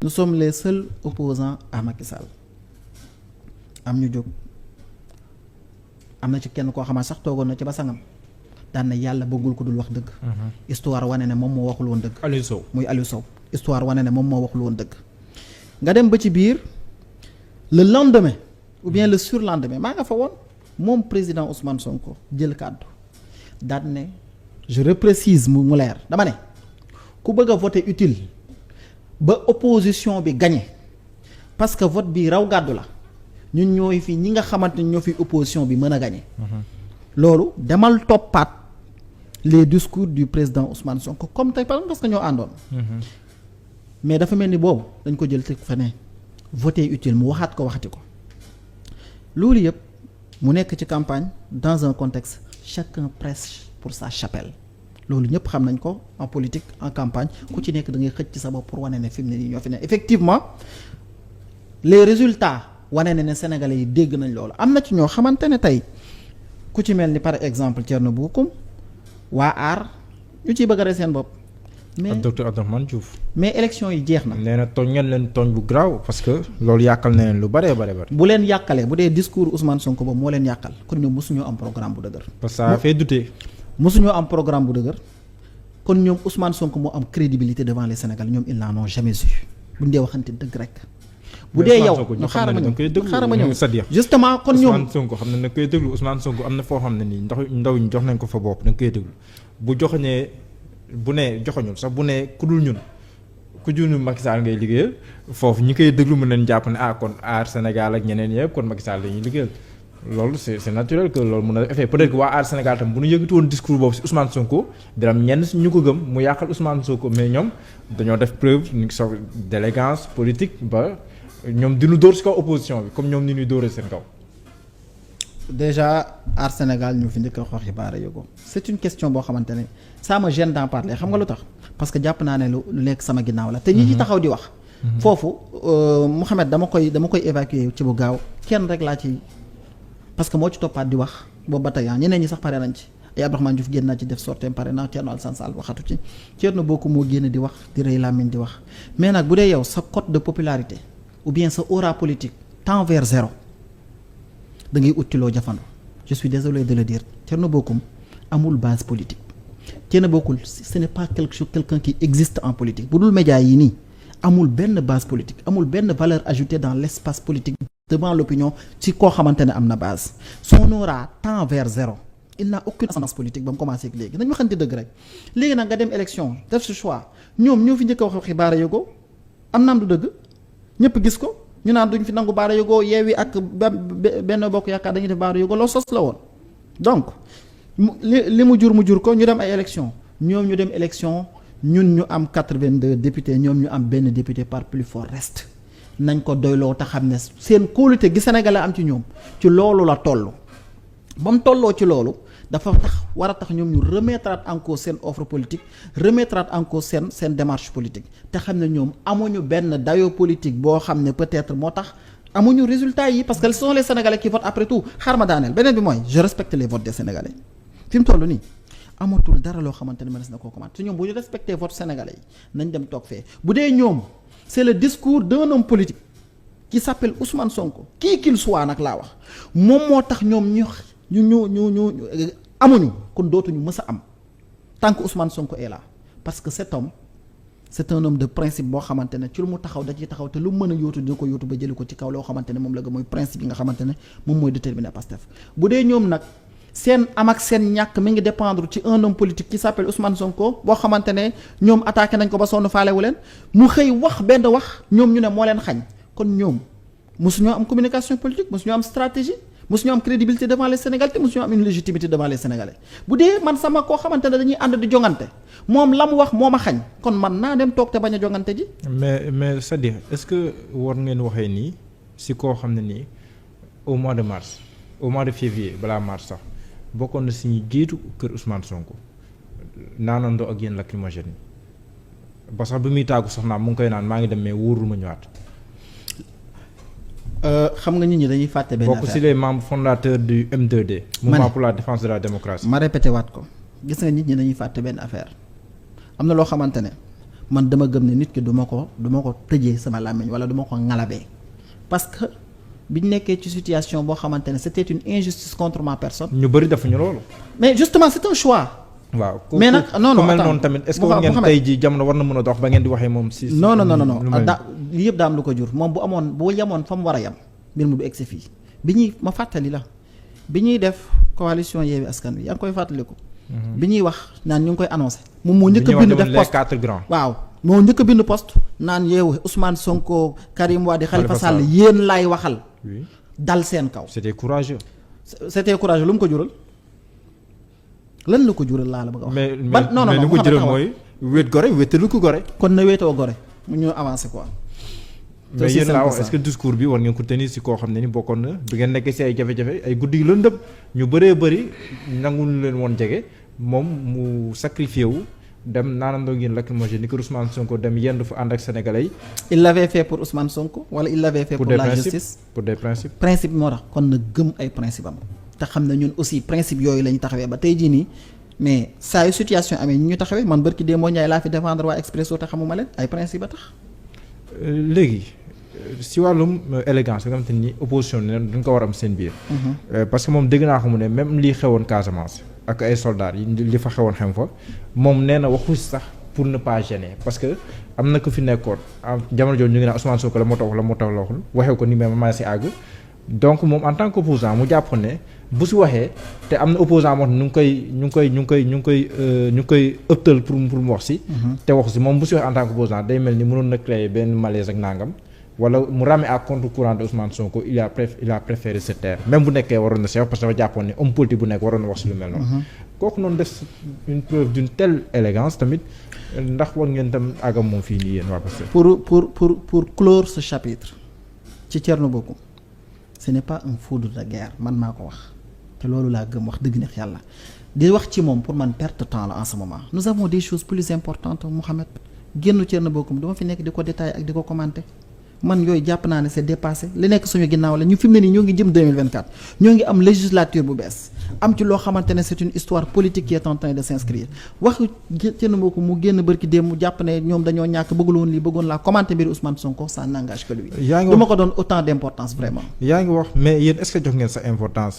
nous sommes les seuls opposants à Macky Sall am ñu jóg am na ci kenn koo xam ne sax toogoon na ci ba sangam daan na yàlla bëggul ko dul wax dëgg. histoire wane ne moom moo waxul woon dëgg. Aliou Sow muy Aliou Sow histoire wane ne moom moo waxul woon dëgg. nga dem ba ci biir le lendemain ou bien le surlendemain maa nga fa woon moom président Ousmane Sonko jël kàddu daan ne je reprécise mu leer dama ne ku bëgg a voter utile ba opposition bi gagné parce que vote bi raw gàddu la ñun ñooy fi ñi nga xamante ni ñoo fi opposition bi mën a gagné. loolu demal toppaat les discours du président Ousmane Sonko comme tey parce que ñoo àndoon. mais dafa mel ni boobu dañ ko jël teg fa ne voter utile mu waxaat ko waxati ko loolu yëpp mu nekk ci campagne dans un contexte chacun prêche pour sa chapelle loolu ñëpp xam nañ ko en politique en campagne ku ci nekk da ngay xëcc ci sa bopp pour wane ne fi mu ne nii ñoo fi ne effectivement les résultats wane ne Sénégalais yi dégg nañ loolu am na ci ñoo xamante ne tey ku ci mel ni par exemple Thierno Bocoum waa aar ñu ciy bëgg a rey seen bopp. mais docteur Abdourahmane Diouf. mais élection yi jeex na. nee na tooñ ngeen leen tooñ bu garaaw parce que loolu yàqal na leen lu bare bare. bu leen yàqalee bu dee discours Ousmane Sonko boobu moo leen yàqal kon ñoom mosuñoo am programme bu dëgër. parce que ça fait douter. mosuñoo am programme bu dëgër kon ñoom Ousmane Sonko moo am crédibilité devant les Sénégalais ñoom ils n'en ont jamais eu buñ dee waxante dëgg rek. bu dee yow ñu xaaral ma ñëw justement kon ñoom Ousmane Sonko xam ne da koy déglu Ousmane Sonko am na foo xam ne nii ndaw ñu jox nañ ko fa bopp da nga koy déglu bu joxoñee bu ne joxoñul sax bu ne ku dul ñun ku dul ñun Macky Sall ngay liggéeyal foofu ñi koy déglu mën nañ jàpp ne kon aar Sénégal ak ñeneen yëpp kon Macky Sall la ñuy liggéeyal loolu c'est naturel que loolu mën a effet peut-être que waa aar Sénégal tam bu ñu yëgatu woon discours boobu si Ousmane Sonko dina am ñenn ñu ko gëm mu yàqal Ousmane Sonko mais ñoom dañoo def preuve ñu ngi soog d'élégance politique ba ñoom dinu dóor si kaw opposition bi comme ñoom ni ñuy dóoree seen kaw. déjà aar Sénégal ñu fi njëkk a wax Bara Yogo c'est une question boo xamante ne ça me gêne d'en parler xam nga lu tax parce que jàpp naa ne lu nekk sama ginnaaw la te ñi ci taxaw di wax foofu Mouhamed dama koy évacuer ci bu gaaw kenn rek laa ci parce que moo ci toppaat di wax boobu ba tey ñeneen ñi sax pare nañ ci ay Abdourahmane Diouf génn naa ci def sorteem pare naa Thierno Alassane Sall waxatu ci Thierno Bocoum moo génn di wax di rëy làmmiñ di wax mais nag bu dee yow sa cote de popularité ou bien sa aura politique tend vers zéro da ngay ut ci loo jafandu je suis désolé de le dire Thierno Bocoum amul base politique Thierno Bocoum ce n'est pas quelqu'un qui existe en politique bu dul média yi nii amul benn base politique amul benn valeur ajoutée dans l'espace politique devant l'opinion ci koo xamante ne am na base son aura tend vers zéro il n'a aucune ascendance politique ba mu commencé ak léegi nañu waxante dëgg rek léegi nag nga dem élection def ce choix ñoom ñoo fi njëkk a wax Bara Yogo am naam du dëgg ñëpp gis ko ñu naan duñ fi nangu Bara Yogo Yewwi ak benn bokk yaakaar dañuy def Bara Yogo loolu sos la woon donc li mu jur ko ñu dem ay élection ñoom ñu dem élection ñun ñu am 82 députés ñoom ñu am benn député par plus fort reste nañ ko doyloo te xam ne seen kóolute gi Sénégalais am ci ñoom ci loolu la toll ba mu tolloo ci loolu dafa tax war a tax ñoom ñu remettre en cause seen offre politique remettre en cause seen démarche politique te xam ne ñoom amuñu benn dayo politique boo xam ne peut-être moo tax amuñu résultat yi parce que ce sont les Sénégalais qui votent après tout xaar ma daaneel beneen bi mooy je respecte les votes des Sénégalais fi mu toll nii amatul dara loo xamante ne mënees na koo commenter te ñoom bu ñu respecté vote Sénégalais yi nañ dem toog fee bu dee ñoom c'est le discours d'un homme politique qui s'appelle Ousmane Sonko qui qu'il soit nag laa wax moom moo tax ñoom ñu amuñu kon dootuñu mës a am tant que Ousmane Sonko est là parce que cet homme c'est un homme de principe boo xamante ne ci lu mu taxaw da ciy taxaw te lu mën a yóotu dina ko yóotu ba jëli ko ci kaw loo xamante ne moom la ga mooy principe yi nga xamante ne moom mooy déterminer Pastef bu dee ñoom nag seen am ak seen ñàkk mi ngi dépendre ci un homme politique qui s'appelle Ousmane Sonko boo xamante ne ñoom attaqué nañ ko ba sonn faalewu leen mu xëy wax benn wax ñoom ñu ne moo leen xañ kon ñoom mosuñoo am communication politique mosuñoo am stratégie mosuñoo am crédibilité devant les Sénégalais te mosuñoo am une légitimité devant les Sénégalais bu dee man sama koo xamante ne dañuy ànd di jongante moom la mu wax moo ma xañ kon man naa dem toog te bañ a jongante ji. mais c'est-à-dire est-ce que war ngeen waxee nii si koo xam ne nii au mois de mars au mois de février balaa mars sax bokkoon na si ñi jiitu kër Ousmane Sonko naanandoo ak yéen lacrymogène yi ba sax bi muy tàggu soxnaam mu ngi koy naan maa ngi dem mais wóorul ma ñëwaat. xam nga nit ñi dañuy fàtte benn affaire bokk ci les membres fondateurs du M2D. mouvement pour la défense de la démocratie. ma répété waat ko gis nga nit ñi dañuy fàtte benn affaire am na loo xamante ne man dama gëm ne nit ki du ma ko tëjee sama làmmiñ wala du ma ko ngalabee parce que biñ nekkee ci situation boo xamante ne c'était une injustice contre ma personne. ñu bëri defuñu loolu. mais justement c'est un choix. waaw mais nag non ku mel noonu tamit est-ce que war ngeen tey jii jamono war na mën a dox ba ngeen di waxee moom si. non lii yëpp daa am lu ko jur moom bu yemoon fa mu war a yem mbir mu du egsi fii bi ñuy ma fàttali la bi ñuy def coalition Yewwi Askan Wi yaa ngi koy fàttaliku. bi ñuy wax naan ñu ngi koy annoncé. moom moo njëkk a bind def poste les 4 grands. waaw moo njëkk a bind poste naan yeewu Ousmane Sonko Karim Wade Khalifa Sall yéen laay waxal. dal seen kaw. c'était courageux. lu mu ko jural. lan la ko jural laa la bëgg a wax. mais li ko jural mooy wéet gore wéetalu ko gore. kon na wéetoo gore mu ñu avancé quoi. mais yéen laa wax est-ce que discours bi war ngeen ko tenir si koo xam ne ni bokkoon na bi ngeen nekkee si ay jafe-jafe ay guddi yu lëndëm ñu bëree bëri nangu leen woon jege moom mu sacrifié wu dem naanandoo ngeen lacrymogène ni ko Ousmane Sonko dem yendu fa ànd ak sénégalais yi. il l'avait fait pour Ousmane Sonko wala il l'avait fait pour la justice pour des principes. principe moo tax kon na gëm ay principe am te xam ne ñun aussi principe yooyu la ñu taxawee ba tey jii nii mais saa yu situation amee ñu taxawee man barki démb Ndiaye laa fi défendre waa Expresso te xamuma leen ay principe a tax. léegi si wàllum élégance nga xamante ni opposition ne dañ ko war am seen biir. parce que moom dégg naa ko mu ne même lii xewoon Casamance ak ay soldats yi li fa xewoon xam fa moom nee na waxu sax pour ne pas gêner parce que am na ko fi nekkoon jamono jooju ñu ngi naan Ousmane Sonko la moo tax waxul waxee ko ni mais maa si àgg donc moom en tant que opposant mu jàpp ne bu si waxee te am na opposant moo ñu ngi koy ëptal pour mu wax si. te wax si moom bu si waxee en tant que opposant day mel ni mënoon na créer benn malaise ak nangam. wala mu rame à contre-courant de Ousmane Sonko il a préféré se taire même bu nekkee waroon na si wax parce que dafa jàppoon ne homme politique bu nekk waroon na wax si lu mel noonu. kooku noonu def une preuve d'une telle élégance tamit ndax war ngeen tam àggam moom fii nii yéen waa Pastef. pour clore ce chapitre ci Thierno Bocoum ce n'est pas un foudre de guerre man maa ko wax te loolu laa gëm wax dëgg neex yàlla di wax ci moom pour man perte de temps la en ce moment nous avons des choses plus importantes Mouhamed génn Thierno Bocoum dama fi nekk di ko détailler ak di ko commenter. man yooyu jàpp naa ne c'est dépassé li nekk suñu ginnaaw la ñu fi mu ne nii ñoo ngi jëm 2024 ñoo ngi am législature bu bees am ci loo xamante ne c'est une histoire politique qui est en train de s'inscrire wax Thierno Bocoum mu génn bërki démb mu jàpp ne ñoom dañoo ñàkk bëggul woon lii bëggoon laa commenter mbiri Ousmane Sonko ça n'engage que lui. du ma ko doon autant d'importance vraiment. yaa ngi wax mais yéen est-ce que jox ngeen sa importance